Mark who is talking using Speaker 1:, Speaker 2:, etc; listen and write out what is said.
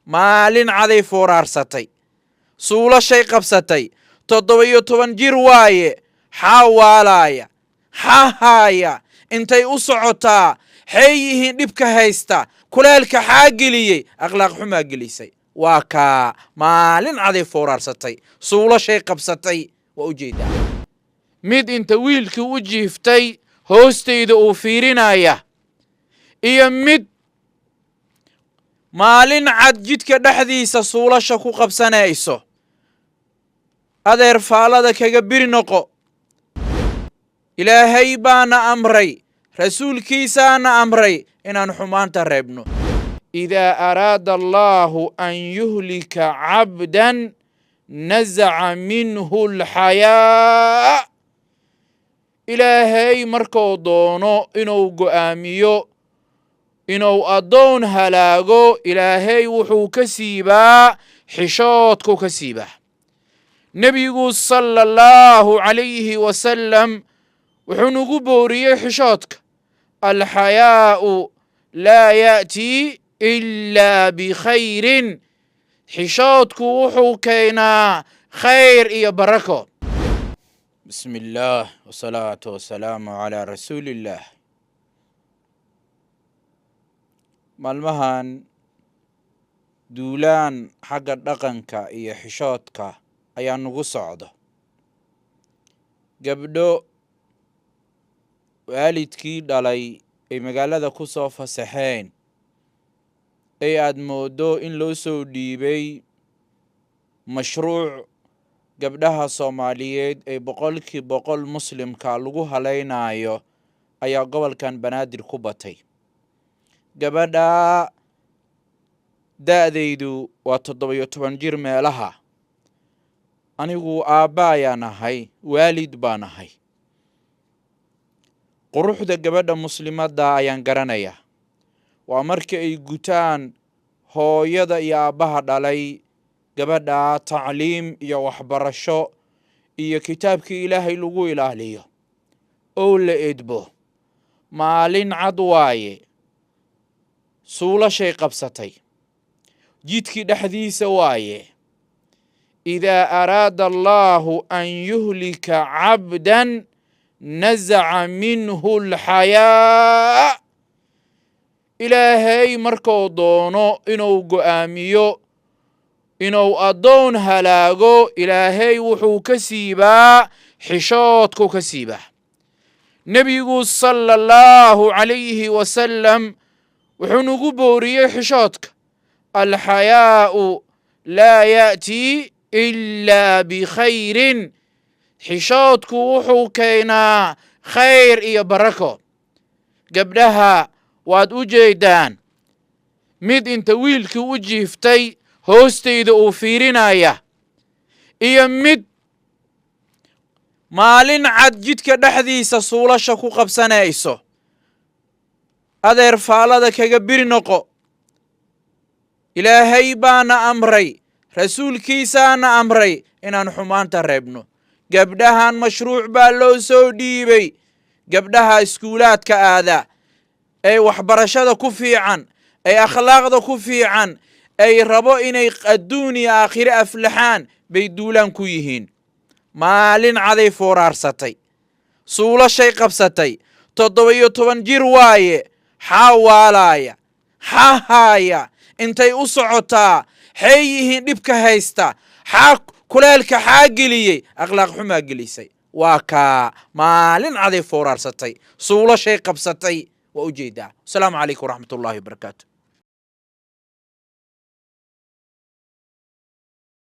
Speaker 1: maalin caday fooraarsatay suulashay qabsatay 17 jir waaye xaa waalaaya xaa haaya intay u socotaa xay yihiin dhibka haysta kuleelka xaa geliyey akhlaaq xumaa gelisay waa kaa maalin caday fooraarsatay suulashay qabsatay waa ujeedaa mid inta wiilkii u jiiftay hoostayda uu fiirinaya iyo mid maalin cad jidka dhexdiisa suulasha ku qabsanayso adeer faalada kaga biri noqo ilaahay baana amray rasuulkiisaana amray inaan xumaanta reebno idaa araada allaahu an yuhlika cabdan nazaca minhu alxayaa ilaahay markuu doono inuu go'aamiyo inuu addoon halaago ilaahay wuxuu ka siibaa xishoodku ka siibaa nebigu sala allahu calayhi wasalam wuxuu nagu booriyey xishoodka alxayaa'u laa ya'tii ilaa bikhayrin xishoodku wuxuu keenaa khayr iyo barako بسم الله والصلاة والسلام على رسول الله maalmahan duulaan xagga dhaqanka iyo xishoodka ayaa nagu socdo gabdho waalidkii dhalay ay magaalada ku soo fasaxeen ay aad moodo in loo soo dhiibay mashruuc gabdhaha Soomaaliyeed ee 100% muslimka lagu halaynayo ayaa gobolkan Banaadir ku batay gabadha da'daydu waa 17 jir meelaha anigu aabba ayaan ahay waalid baan ahay quruxda gabadha muslimadda ayaan garanayaa waa markii ay gutaan hooyada iyo aabbaha dhalay gabadha tacliim iyo waxbarasho iyo kitaabkii ilaahay lagu ilaaliyo oo la edbo maalin cad waaye suulashay qabsatay jidkii dhexdiisa waaye idaa araada allaahu an yuhlika cabdan nazaca minhu alxayaa ilaahay markuu doono inuu go'aamiyo inuu addoon halaago ilaahay wuxuu ka siibaa xishoodku ka siibaa nebigu sala allahu calayhi wasalam wuxuu nagu booriyey xishoodka alxayaa'u laa ya'tii ilaa bikhayrin xishoodku wuxuu keenaa khayr iyo barako gabdhaha waad u jeedaan mid inta wiilkii u jiiftay hoostayda uu fiirinaya iyo mid maalin cad jidka dhexdiisa suulasha ku qabsanayso adeer faalada kaga biri noqo ilaahay baana amray rasuulkiisaana amray inaan xumaanta reebno gabdhahan mashruuc baa loo soo dhiibay gabdhaha iskuulaadka aada ay waxbarashada ku fiican ay akhlaaqda ku fiican ay rabo inay adduun iyo aakhire aflaxaan bay duulaan ku yihiin maalin caday fooraarsatay suulashay qabsatay 17 jir waaye xaa waalaaya xaa haaya intay u socotaa xay yihiin dhibka haysta xaa kuleelka xaa geliyey akhlaaq xumaa gelisay waa kaa maalin caday fooraarsatay suulashay qabsatay waa ujeedaa asalaamu calaykum waraxmatullaahi wabarakaatu